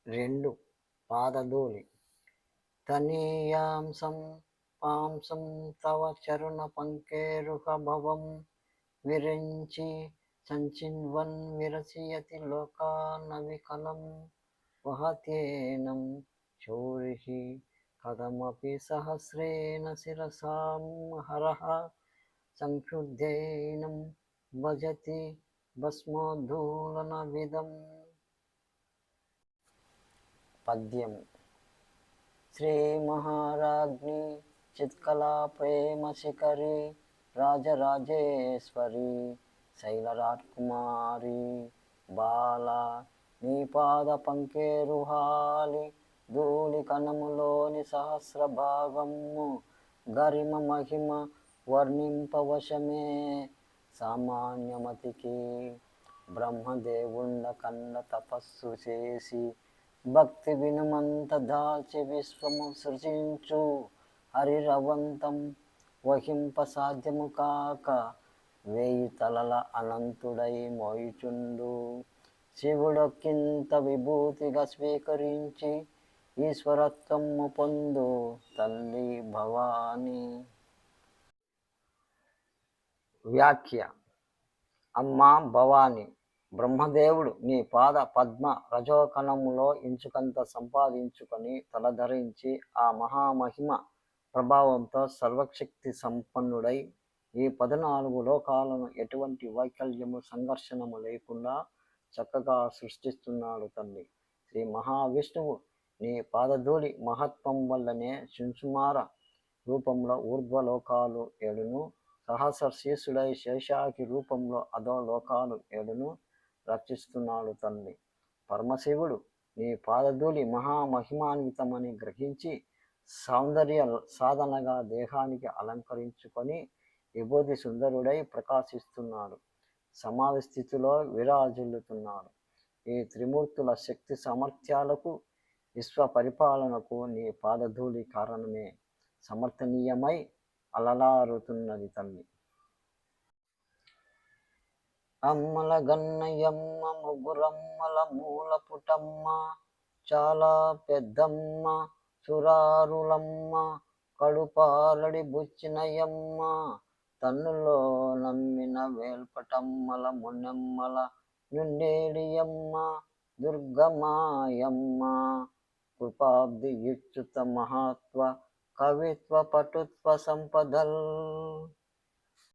రెండు పాదధూళి తనీయాంసం పాంసం తవ చరుణ పంకేరుహ భవం విరించి సంచిన్వన్ విరసియతి లోకానవికలం వహత్యేనం శౌరిః కథమపి సహస్రేణ శిరసాం హరః సంక్షుబ్ధేనం భజతి భస్మోద్ధూలనవిదం. పద్యము. శ్రీ మహారాజ్ఞి చిత్కళా ప్రేమ శిఖరి రాజరాజేశ్వరి శైలరాజకుమారి బాల నీ పాద పంకేరుహాలి ధూళి కణములోని సహస్ర భాగము గరిమ మహిమ వర్ణింపవశమే సామాన్యమతికి. బ్రహ్మదేవుండ కన్న తపస్సు చేసి భక్తి వినుమంత దాల్చి విశ్వము సృజించు హరిరవంతం వహింప సాధ్యము కాక వేయి తలల అనంతుడై మోయుచుండు. శివుడొక్కింత విభూతిగా స్వీకరించి ఈశ్వరత్వము పొందు తల్లి భవాని. వ్యాఖ్య. అమ్మా భవాని, బ్రహ్మదేవుడు నీ పాద పద్మ రజోకణములో ఇంచుకంత సంపాదించుకొని తలధరించి ఆ మహామహిమ ప్రభావంతో సర్వశక్తి సంపన్నుడై ఈ 14 లోకాలను ఎటువంటి వైకల్యము సంఘర్షణము లేకుండా చక్కగా సృష్టిస్తున్నాడు తల్లి. శ్రీ మహావిష్ణువు నీ పాదధూళి మహత్వం వల్లనే శుంసుమార రూపంలో ఊర్ధ్వలోకాలు 7ను, సహస్ర శీర్షుడై శేషాకి రూపంలో అధోలోకాలు 7ను రక్షిస్తున్నాడు తల్లి. పరమశివుడు నీ పాదధూళి మహామహిమాన్వితమని గ్రహించి సౌందర్య సాధనగా దేహానికి అలంకరించుకొని విభూతి సుందరుడై ప్రకాశిస్తున్నాడు. సమాధి స్థితిలో విరాజిల్లుతున్నాడు. ఈ త్రిమూర్తుల శక్తి సామర్థ్యాలకు విశ్వ పరిపాలనకు నీ పాదధూళి కారణమే సమర్థనీయమై అలలారుతున్నది తల్లి. అమ్మల గన్నయమ్మ ముగ్గురమ్మల మూల పుటమ్మ చాలా పెద్దమ్మ సురారులమ్మ కడుపారడి బుచ్చినయమ్మ తన్నులో నమ్మిన వేల్పటమ్మల మున్నెమ్మల నుండేడియమ్మ దుర్గమాయమ్మ కృపాబ్ది ఇచ్చుత మహాత్వ కవిత్వ పటుత్వ సంపదల్.